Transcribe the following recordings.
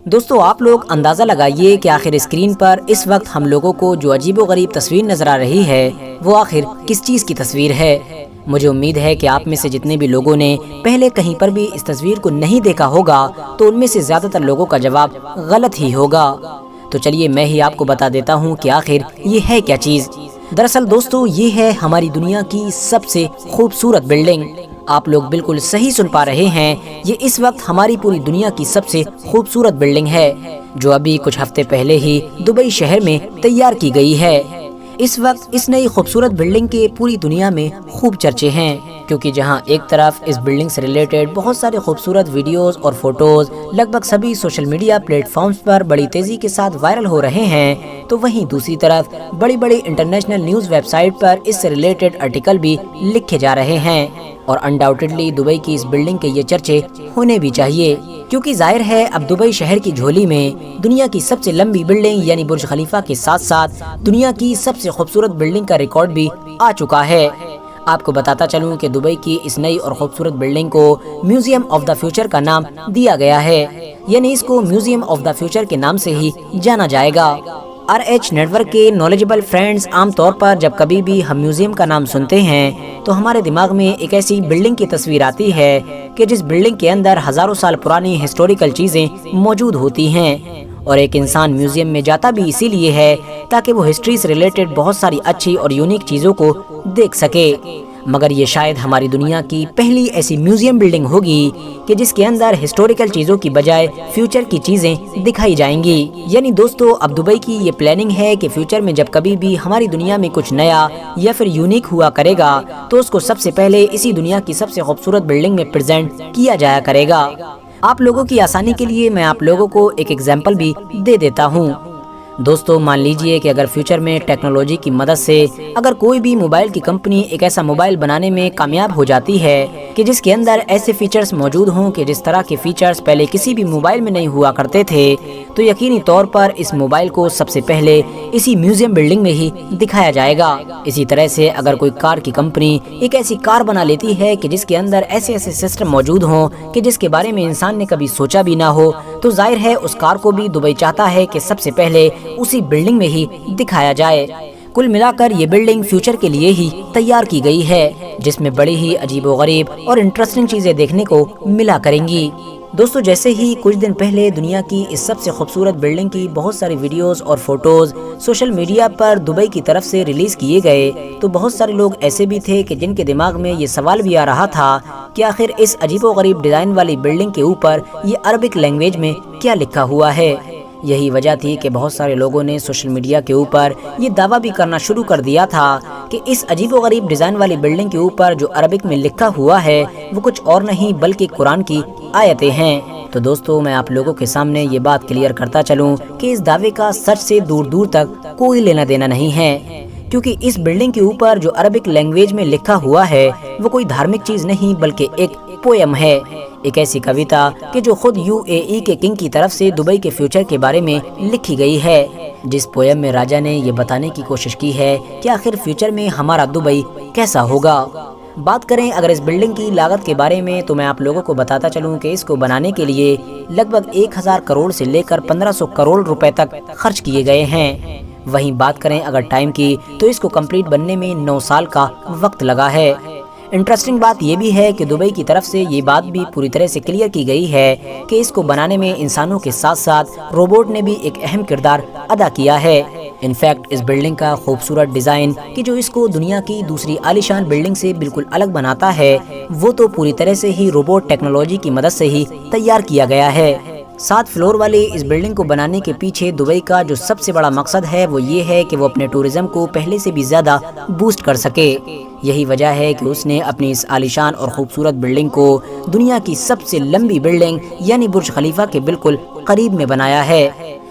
دوستو آپ لوگ اندازہ لگائیے کہ آخر اسکرین پر اس وقت ہم لوگوں کو جو عجیب و غریب تصویر نظر آ رہی ہے وہ آخر کس چیز کی تصویر ہے۔ مجھے امید ہے کہ آپ میں سے جتنے بھی لوگوں نے پہلے کہیں پر بھی اس تصویر کو نہیں دیکھا ہوگا تو ان میں سے زیادہ تر لوگوں کا جواب غلط ہی ہوگا۔ تو چلیے میں ہی آپ کو بتا دیتا ہوں کہ آخر یہ ہے کیا چیز۔ دراصل دوستو یہ ہے ہماری دنیا کی سب سے خوبصورت بلڈنگ۔ آپ لوگ بالکل صحیح سن پا رہے ہیں، یہ اس وقت ہماری پوری دنیا کی سب سے خوبصورت بلڈنگ ہے جو ابھی کچھ ہفتے پہلے ہی دبئی شہر میں تیار کی گئی ہے۔ اس وقت اس نئی خوبصورت بلڈنگ کے پوری دنیا میں خوب چرچے ہیں، کیونکہ جہاں ایک طرف اس بلڈنگ سے ریلیٹڈ بہت سارے خوبصورت ویڈیوز اور فوٹوز لگ بھگ سبھی سوشل میڈیا پلیٹ فارمز پر بڑی تیزی کے ساتھ وائرل ہو رہے ہیں، تو وہیں دوسری طرف بڑی بڑی انٹرنیشنل نیوز ویب سائٹ پر اس سے ریلیٹڈ آرٹیکل بھی لکھے جا رہے ہیں، اور انڈاؤٹڈلی دبئی کی اس بلڈنگ کے یہ چرچے ہونے بھی چاہیے، کیونکہ ظاہر ہے اب دبئی شہر کی جھولی میں دنیا کی سب سے لمبی بلڈنگ یعنی برج خلیفہ کے ساتھ ساتھ دنیا کی سب سے خوبصورت بلڈنگ کا ریکارڈ بھی آ چکا ہے۔ آپ کو بتاتا چلوں کہ دبئی کی اس نئی اور خوبصورت بلڈنگ کو میوزیم آف دا فیوچر کا نام دیا گیا ہے، یعنی اس کو میوزیم آف دا فیوچر کے نام سے ہی جانا جائے گا۔ RH نیٹ ورک کے نالجبل فرینڈز عام طور پر جب کبھی بھی ہم میوزیم کا نام سنتے ہیں تو ہمارے دماغ میں ایک ایسی بلڈنگ کی تصویر آتی ہے کہ جس بلڈنگ کے اندر ہزاروں سال پرانی ہسٹوریکل چیزیں موجود ہوتی ہیں، اور ایک انسان میوزیم میں جاتا بھی اسی لیے ہے تاکہ وہ ہسٹری سے ریلیٹڈ بہت ساری اچھی اور یونیک چیزوں کو دیکھ سکے۔ مگر یہ شاید ہماری دنیا کی پہلی ایسی میوزیم بلڈنگ ہوگی کہ جس کے اندر ہسٹوریکل چیزوں کی بجائے فیوچر کی چیزیں دکھائی جائیں گی۔ یعنی دوستو اب دبئی کی یہ پلاننگ ہے کہ فیوچر میں جب کبھی بھی ہماری دنیا میں کچھ نیا یا پھر یونیک ہوا کرے گا تو اس کو سب سے پہلے اسی دنیا کی سب سے خوبصورت بلڈنگ میں پریزنٹ کیا جایا کرے گا۔ آپ لوگوں کی آسانی کے لیے میں آپ لوگوں کو ایک ایگزامپل بھی دے دیتا ہوں۔ دوستو مان لیجئے کہ اگر فیوچر میں ٹیکنالوجی کی مدد سے اگر کوئی بھی موبائل کی کمپنی ایک ایسا موبائل بنانے میں کامیاب ہو جاتی ہے کہ جس کے اندر ایسے فیچرز موجود ہوں کہ جس طرح کے فیچرز پہلے کسی بھی موبائل میں نہیں ہوا کرتے تھے، تو یقینی طور پر اس موبائل کو سب سے پہلے اسی میوزیم بلڈنگ میں ہی دکھایا جائے گا۔ اسی طرح سے اگر کوئی کار کی کمپنی ایک ایسی کار بنا لیتی ہے کہ جس کے اندر ایسے ایسے سسٹم موجود ہوں کہ جس کے بارے میں انسان نے کبھی سوچا بھی نہ ہو، تو ظاہر ہے اس کار کو بھی دبئی چاہتا ہے کہ سب سے پہلے اسی بلڈنگ میں ہی دکھایا جائے۔ کل ملا کر یہ بلڈنگ فیوچر کے لیے ہی تیار کی گئی ہے، جس میں بڑی ہی عجیب و غریب اور انٹرسٹنگ چیزیں دیکھنے کو ملا کریں گی۔ دوستو جیسے ہی کچھ دن پہلے دنیا کی اس سب سے خوبصورت بلڈنگ کی بہت ساری ویڈیوز اور فوٹوز سوشل میڈیا پر دبئی کی طرف سے ریلیز کیے گئے تو بہت سارے لوگ ایسے بھی تھے کہ جن کے دماغ میں یہ سوال بھی آ رہا تھا کہ آخر اس عجیب و غریب ڈیزائن والی بلڈنگ کے اوپر یہ عربک لینگویج میں کیا لکھا ہوا ہے۔ یہی وجہ تھی کہ بہت سارے لوگوں نے سوشل میڈیا کے اوپر یہ دعویٰ بھی کرنا شروع کر دیا تھا کہ اس عجیب و غریب ڈیزائن والی بلڈنگ کے اوپر جو عربک میں لکھا ہوا ہے وہ کچھ اور نہیں بلکہ قرآن کی آیتیں ہیں۔ تو دوستو میں آپ لوگوں کے سامنے یہ بات کلیئر کرتا چلوں کہ اس دعوے کا سچ سے دور دور تک کوئی لینا دینا نہیں ہے، کیونکہ اس بلڈنگ کے اوپر جو عربک لینگویج میں لکھا ہوا ہے وہ کوئی دھارمک چیز نہیں بلکہ ایک پویم ہے، ایک ایسی کویتا کہ جو خود UAE کے کنگ کی طرف سے دبئی کے فیوچر کے بارے میں لکھی گئی ہے، جس پویم میں راجا نے یہ بتانے کی کوشش کی ہے کہ آخر فیوچر میں ہمارا دبئی کیسا ہوگا۔ بات کریں اگر اس بلڈنگ کی لاگت کے بارے میں تو میں آپ لوگوں کو بتاتا چلوں کہ اس کو بنانے کے لیے لگ بھگ 1000 کروڑ سے لے کر 1500 کروڑ روپے تک خرچ کیے گئے ہیں۔ وہیں بات کریں اگر ٹائم کی تو اس کو کمپلیٹ بننے میں 9 سال کا وقت لگا ہے۔ انٹرسٹنگ بات یہ بھی ہے کہ دبئی کی طرف سے یہ بات بھی پوری طرح سے کلیئر کی گئی ہے کہ اس کو بنانے میں انسانوں کے ساتھ ساتھ روبوٹ نے بھی ایک اہم کردار ادا کیا ہے۔ انفیکٹ اس بلڈنگ کا خوبصورت ڈیزائن کہ جو اس کو دنیا کی دوسری عالیشان بلڈنگ سے بالکل الگ بناتا ہے وہ تو پوری طرح سے ہی روبوٹ ٹیکنالوجی کی مدد سے ہی تیار کیا گیا ہے۔ 7 فلور والی اس بلڈنگ کو بنانے کے پیچھے دبئی کا جو سب سے بڑا مقصد ہے وہ یہ ہے کہ وہ اپنے ٹورزم کو پہلے سے بھی زیادہ بوسٹ کر سکے۔ یہی وجہ ہے کہ اس نے اپنی اس عالیشان اور خوبصورت بلڈنگ کو دنیا کی سب سے لمبی بلڈنگ یعنی برج خلیفہ کے بالکل قریب میں بنایا ہے۔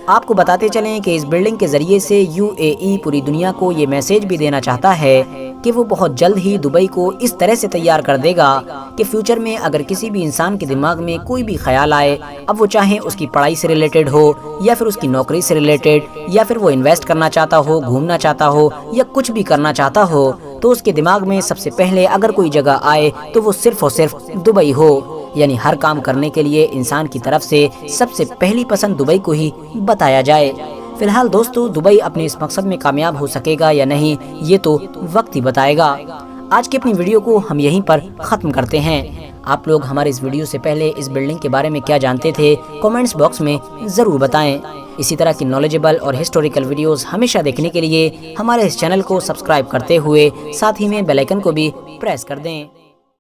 آپ کو بتاتے چلیں کہ اس بلڈنگ کے ذریعے سے UAE پوری دنیا کو یہ میسیج بھی دینا چاہتا ہے کہ وہ بہت جلد ہی دبئی کو اس طرح سے تیار کر دے گا کہ فیوچر میں اگر کسی بھی انسان کے دماغ میں کوئی بھی خیال آئے، اب وہ چاہے اس کی پڑھائی سے ریلیٹڈ ہو یا پھر اس کی نوکری سے ریلیٹڈ یا پھر وہ انویسٹ کرنا چاہتا ہو، گھومنا چاہتا ہو یا کچھ بھی کرنا چاہتا ہو، تو اس کے دماغ میں سب سے پہلے اگر کوئی جگہ آئے تو وہ صرف اور صرف دبئی ہو۔ یعنی ہر کام کرنے کے لیے انسان کی طرف سے سب سے پہلی پسند دبئی کو ہی بتایا جائے۔ فی الحال دوستو، دبئی اپنے اس مقصد میں کامیاب ہو سکے گا یا نہیں، یہ تو وقت ہی بتائے گا۔ آج کی اپنی ویڈیو کو ہم یہیں پر ختم کرتے ہیں۔ آپ لوگ ہمارے اس ویڈیو سے پہلے اس بلڈنگ کے بارے میں کیا جانتے تھے، کومنٹس باکس میں ضرور بتائیں۔ اسی طرح کی نالجبل اور ہسٹوریکل ویڈیوز ہمیشہ دیکھنے کے لیے ہمارے اس چینل کو سبسکرائب کرتے ہوئے ساتھ ہی میں بیل آئیکن کو بھی پریس کر دیں۔